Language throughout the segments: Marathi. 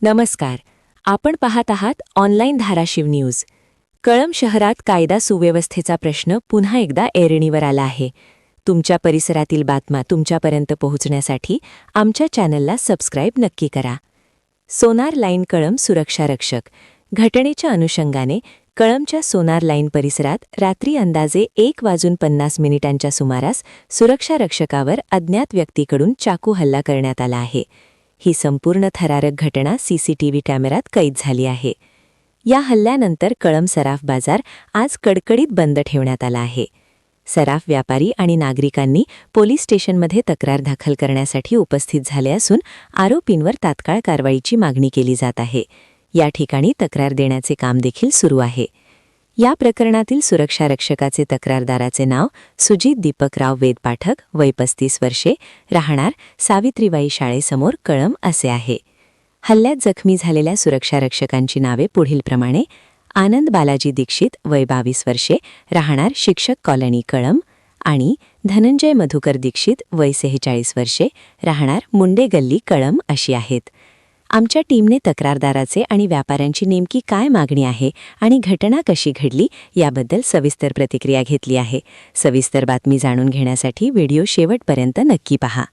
नमस्कार. आपण पाहत आहात ऑनलाईन धाराशिव न्यूज. कळंब शहरात कायदा सुव्यवस्थेचा प्रश्न पुन्हा एकदा ऐरणीवर आला आहे. तुमच्या परिसरातील बातम्या तुमच्यापर्यंत पोहोचण्यासाठी आमच्या चॅनलला सबस्क्राईब नक्की करा. सोनार लाईन कळंब सुरक्षा रक्षक. घटनेच्या अनुषंगाने कळंबच्या सोनार लाईन परिसरात रात्री अंदाजे 1:50 सुमारास सुरक्षा रक्षकावर अज्ञात व्यक्तीकडून चाकू हल्ला करण्यात आला आहे. ही संपूर्ण थरारक घटना सीसीटीव्ही कॅमेऱ्यात कैद झाली आहे. या हल्ल्यानंतर कळंब सराफ बाजार आज कडकडीत बंद ठेवण्यात आला आहे. सराफ व्यापारी आणि नागरिकांनी पोलीस स्टेशनमध्ये तक्रार दाखल करण्यासाठी उपस्थित झाले असून आरोपींवर तात्काळ कारवाईची मागणी केली जात आहे. या ठिकाणी तक्रार देण्याचे काम देखील सुरू आहे. या प्रकरणातील सुरक्षा रक्षकाचे तक्रारदाराचे नाव सुजित दीपकराव वेद पाठक, वय 35 वर्षे, राहणार सावित्रीबाई शाळेसमोर कळंब असे आहे. हल्ल्यात जखमी झालेल्या सुरक्षा रक्षकांची नावे पुढीलप्रमाणे: आनंद बालाजी दीक्षित, वय 22 वर्षे, राहणार शिक्षक कॉलनी कळंब, आणि धनंजय मधुकर दीक्षित, वय 46 वर्षे, राहणार मुंडे गल्ली कळंब अशी आहेत. आमच्या टीमने तक्रारदाराचे आणि व्यापाऱ्यांची नेमकी काय मागणी आहे आणि घटना कशी घडली याबद्दल सविस्तर प्रतिक्रिया घेतली आहे. सविस्तर बातमी जाणून घेण्यासाठी व्हिडिओ शेवटपर्यंत नक्की पहा.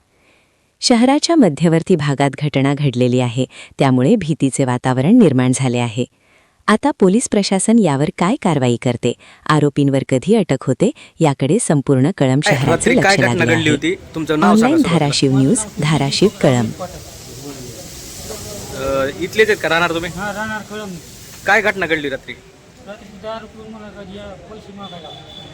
शहराच्या मध्यवर्ती भागात घटना घडलेली आहे, त्यामुळे भीतीचे वातावरण निर्माण झाले आहे. आता पोलीस प्रशासन यावर काय कारवाई करते, आरोपींवर कधी अटक होते याकडे संपूर्ण कळंब शहराचे लक्ष लागले आहे. Online Dharashiv news, Dharashiv Kalamb. इथलेच आहेत का राहणार तुम्ही? हा, राहणार कळंब. काय घटना घडली रात्री? रात्री 10 रुपये मला पैसे मागायला.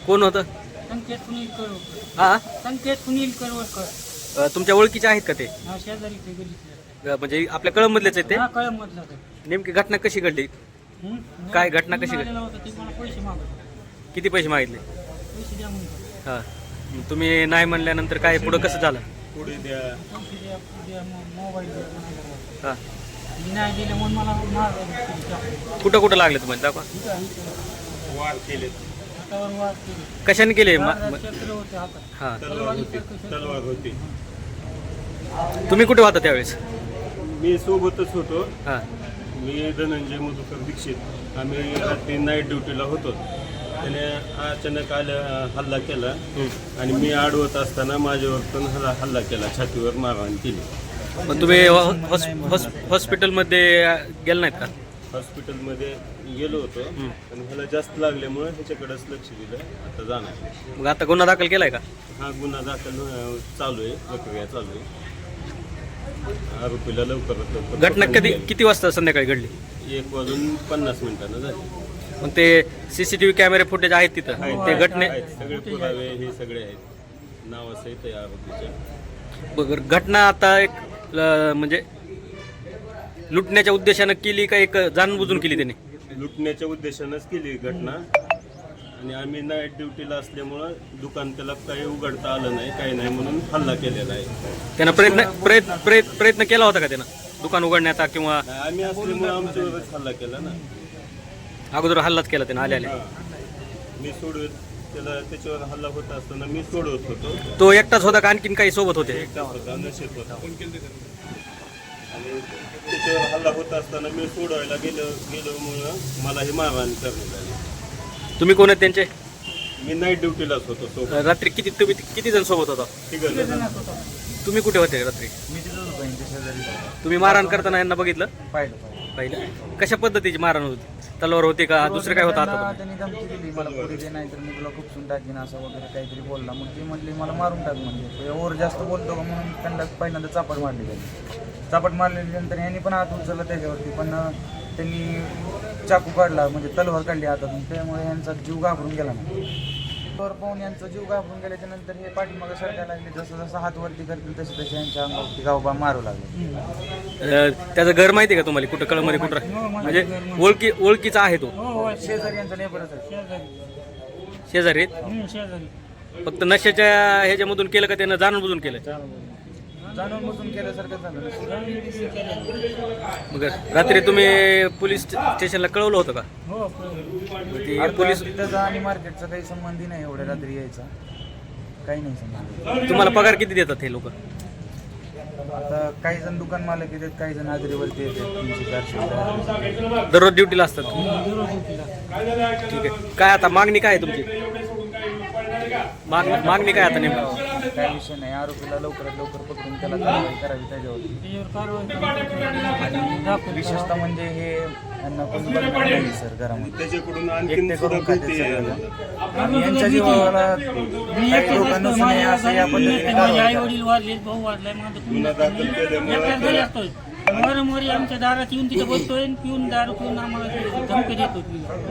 कोण होतं? संकेत सुनील करवरकर. हा, संकेत सुनील करवरकर. तुमच्या ओळखीचे आहेत का ते? हा, शेजारी ते गल्लीतले. म्हणजे आपल्या कळंब मधलेच आहेत ते? हा, कळंब मधला ते. नेमकी घटना कशी घडली? काय घटना कशी घडली? आलेला होता, ते मला पैसे मागत. किती पैसे मागितले? पैसे द्या म्हणून. हा, तुम्ही नाही म्हणल्यानंतर काय पुढं कसं झालं? पैसे द्या, मोबाईल द्या म्हणायला. हा, मी नाही दिले म्हणून मला मारलं. कुठं कुठं लागले तुम्हाला? दाखवा. वार केले. हातावर वार केले. कशाने केले? चक्र होते हातात. हा, तलवार होती. तुम्ही कुठे होता त्यावेळेस? मी सोबतच होतो. हा, मी धनंजय मधुकर दीक्षित. आम्ही रात्री नाईट ड्युटीला होतो. त्याने अचानक हल्ला केला आणि मी आडवत असताना माझ्यावर पण हल्ला केला, छातीवर मारहाण केली. मग तुम्ही हॉस्पिटलमध्ये गेला नाहीत का? हॉस्पिटलमध्ये गेलो होतो, पण ह्याला जास्त लागल्यामुळे ह्याच्याकडेच लक्ष दिलं. आता जाणार. मग आता गुन्हा दाखल केलाय का? हा, गुन्हा दाखल चालू आहे, प्रक्रिया चालू आहे. आरोपीला लवकरात लवकर. घटना किती वाजता संध्याकाळी घडली? 1:50 झाली. मग ते सीसीटीव्ही कॅमेरे फुटेज आहेत तिथं? ते घटने सगळे पुरावे हे सगळे आहेत, नावासहित आहे आरोपीच्या. घटना आता एक म्हणजे लुटण्याच्या उद्देशानं केली का एक जाणूनबुजून केली त्यांनी? लुटण्याच्या उद्देशानंच केली घटना. आणि आम्ही नाईट ड्युटीला असल्यामुळं दुकान त्याला काही उघडता आलं नाही, काही नाही, म्हणून हल्ला केलेला आहे. त्यानं प्रयत्न केला होता का त्यानं दुकान उघडण्याचा? किंवा आम्ही असल्यामुळे आमच्यावरच हल्ला केला ना. अगोदर हल्लाच केला त्यानं आल्या? मी सोडवत त्याला, त्याच्यावर हल्ला होत असताना मी सोडवत होतो. तो एकटाच होता का आणखीन काही सोबत होते? एकटा होता, नशेत होता. आणि त्याच्यावर हल्ला होत असताना मी सोडवायला गेल्यामुळं मला ही मारहाण करण्यात आली. तुम्ही कोण आहेत त्यांचे? मी नाईट ड्युटीलाच होतो सोबत. रात्री किती जण सोबत होता? तुम्ही कुठे होते रात्री? मी तिथंच होतो यांच्या शेजारी. तुम्ही मारहाण करताना यांना बघितलं? पाहिलं. कशा पद्धतीची मारहाण होती? तलवार होती का दुसरं काय होतं? आता त्यांनी धमकी दिली, मला पुढे दे नाही तर मी तुला खूप टाकीन असं वगैरे काहीतरी बोलला. मग ती म्हणली मला मारून टाक, म्हणजे ओव्हर जास्त बोलतो का म्हणून त्यांना पहिल्यांदा चापट मारली. त्यांनी चापट मारल्यानंतर यांनी पण हात उचलला त्याच्यावरती, पण त्यांनी चाकू काढला, म्हणजे तलवार काढली हातातून. त्यामुळे यांचा जीव घाबरून गेला ना. तर पाहून यांचा जीव घाबरून गेल्याच्या नंतर हे पाठीमागं सरकायला लागले. जसं जसं हात वरती करतील तसे तसे यांच्या अंगावरती गावबा मारू लागले. त्याचं घर माहिती आहे का तुम्हाला? कुठं कळंबमध्ये कुठं? म्हणजे ओळखीचा आहे तो? हो, शेजारी यांचा नेबरच आहे. शेजारी? शेजारी. फक्त नशेच्या ह्याच्यामधून केलं का त्यानं जाणून बुजून केलं? जाणून बुजून केल्यासारखं झालं. मग रात्री तुम्ही पोलीस स्टेशनला कळवलं होतं का? हो, पोलीस तिथं आणि मार्केटचा काही संबंधी नाही, एवढ्या रात्री यायचा काही नाही संबंध. तुम्हाला पगार किती देतात हे लोक? आता काही जण दुकान मालक येतात, काही जण हाजरीवरती येतात 300-400 दररोज ड्युटीला असतात ठीक आहे. काय आता मागणी काय आहे तुमची? मागणी काय आता नेमकं? काय विषय नाही, आरोपीला लवकरात लवकर पकडून त्याला कारवाई करावी त्याच्यावरती. आणि विशेषतः म्हणजे हे यांना कोणी बघणार नाही सर घरामध्ये, त्याच्याकडून आणखीन एकटे करून सुद्धा खाते कृती आहे. सगळं. आणि यांच्या जीवाला काही लोकांना नाही असं या पद्धतीने माझे आई कारवाई वडील वाढले, भाऊ वाढलाय, माझं गुन्हा दाखल केल्यामुळे घरी असतोय. वारंवार आमच्या दारात येऊन तिथे बसतोय, पिऊन दारू पिऊन आम्हाला धमकी देतो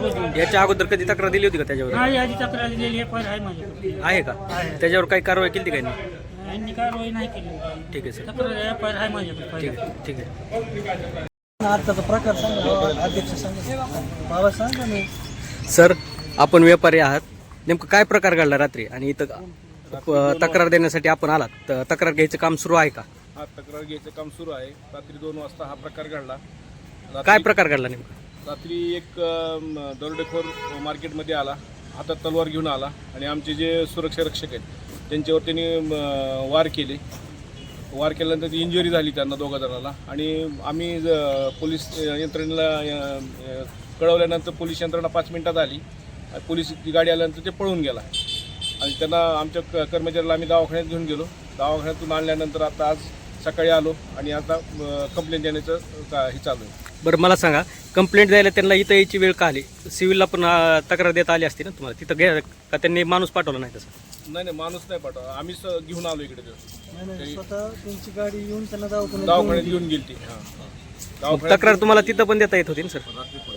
रोज येऊन. याच्या अगोदर कधी तक्रार दिली होती का त्याच्यावर? नाही, आधी तक्रार दिलेली एफ आय आर आहे माझ्याकडे. आहे का? त्याच्यावर काही कारवाई केली काही नाही? यांनी कारवाई नाही केली. ठीक आहे सर, तक्रार एफ आय आर आहे माझ्याकडे. ठीक आहे ठीक आहे. आताचा प्रकार सांगा, अध्यक्ष सांगा, बाबा सांगा मी. सर, आपण व्यापारी आहात, नेमकं काय प्रकार घडला रात्री आणि इथं तक्रार देण्यासाठी आपण आलात, तर तक्रार घ्यायचं काम सुरू आहे का? हा तक्रार घ्यायचं काम सुरू आहे. रात्री 2 वाजता हा प्रकार घडला. काय प्रकार घडला नेमका? रात्री एक दरोडेखोर मार्केटमध्ये आला, हातात तलवार घेऊन आला आणि आमचे जे सुरक्षा रक्षक आहेत त्यांच्यावर त्यांनी वार केले. वार केल्यानंतर ती इंजुरी झाली त्यांना, दोघा जणांना. आणि आम्ही पोलीस यंत्रणेला कळवल्यानंतर पोलीस यंत्रणा 5 मिनिटात आली. पोलीसची गाडी आल्यानंतर ते पळून गेला आणि त्यांना आमच्या कर्मचाऱ्याला आम्ही दवाखान्यात घेऊन गेलो. दवाखान्यातून आणल्यानंतर आता आज सकाळी आलो आणि आता कंप्लेंट देण्याचं हे चालू आहे. बरं, मला सांगा, कंप्लेंट द्यायला त्यांना इथं यायची वेळ का आली? सिव्हिलला पण तक्रार देता आली असती ना तुम्हाला, तिथं घ्या का त्यांनी माणूस पाठवला नाही तसं? नाही, माणूस नाही पाठवा, आम्हीच घेऊन आलो इकडे. नाही, स्वतः त्यांची गाडी येऊन त्यांना दवाखान्यात दवाखान्यात घेऊन गेली ती. मग तक्रार तुम्हाला तिथं पण देता येत होती ना सर?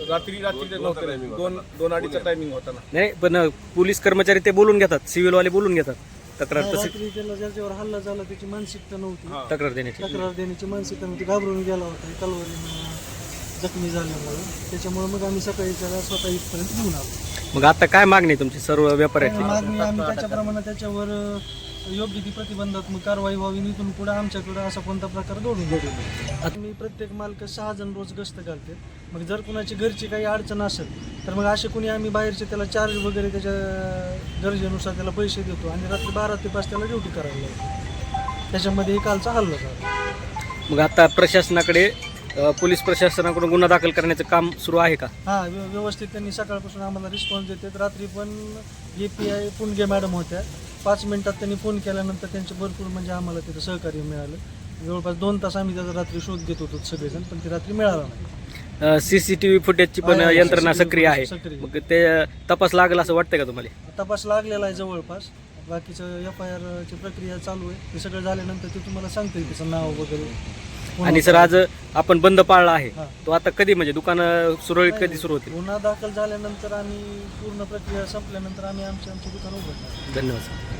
रात्री नव्हतं, 2-2:30चा टायमिंग होता ना. नाही, पण पोलीस कर्मचारी ते बोलून घेतात, सिव्हिलवाले बोलून घेतात तक्रार तशी रात्री त्याला ज्याच्यावर हल्ला झाला त्याची मानसिकता नव्हती, तक्रार देण्याची. तक्रार देण्याची मानसिकता नव्हती, घाबरून गेला होता तलवारीनं जखमी झाल्यामुळे. त्याच्यामुळे मग आम्ही सकाळी त्याला स्वतः इथपर्यंत घेऊन आलो. मग आता काय मागणी तुमची सर्व व्यापाऱ्याची? मागणी आम्ही त्याच्याप्रमाणे त्याच्यावर योग्य ती प्रतिबंधात्मक कारवाई व्हावी. इथून पुढे आमच्याकडे असा कोणता प्रकार घडून घडू नये. मी प्रत्येक मालक 6 जण रोज गस्त घालते. मग जर कुणाची घरची काही अडचण असेल तर मग असे कोणी आम्ही बाहेरचे त्याला चार्ज वगैरे त्याच्या गरजेनुसार त्याला पैसे देतो आणि रात्री 12 ते 5 त्याला ड्युटी करायला लागते. त्याच्यामध्ये कालचा हल्ला झाला. मग आता प्रशासनाकडे पोलीस प्रशासनाकडून गुन्हा दाखल करण्याचं काम सुरू आहे का? हां, व्यवस्थित त्यांनी सकाळपासून आम्हाला रिस्पॉन्स देतात. रात्री पण API पुणगे मॅडम होत्या, 5 मिनिटात त्यांनी फोन केल्यानंतर त्यांचे भरपूर म्हणजे आम्हाला तिथं सहकार्य मिळालं. जवळपास 2 तास आम्ही त्याचा रात्री शोध घेत होतो सगळेजण, पण ते रात्री मिळाला नाही. CCTV फुटेजची पण आहे, यंत्रणा CCTV सक्रिय आहे. सक्रिय. मग ते तपास लागेल असं वाटतंय का तुम्हाला? तपास लागलेला आहे जवळपास. बाकीचं FIR ची प्रक्रिया चालू आहे. ते सगळं झाल्यानंतर ते तुम्हाला सांगता येईल त्याचं नाव वगैरे. आणि सर, आज आपण बंद पाळला आहे, हां. तो आता कधी म्हणजे दुकानं सुरळीत कधी सुरू होतील? गुन्हा दाखल झाल्यानंतर आम्ही पूर्ण प्रक्रिया संपल्यानंतर आम्ही आमचे दुकान उघडणार. धन्यवाद सर.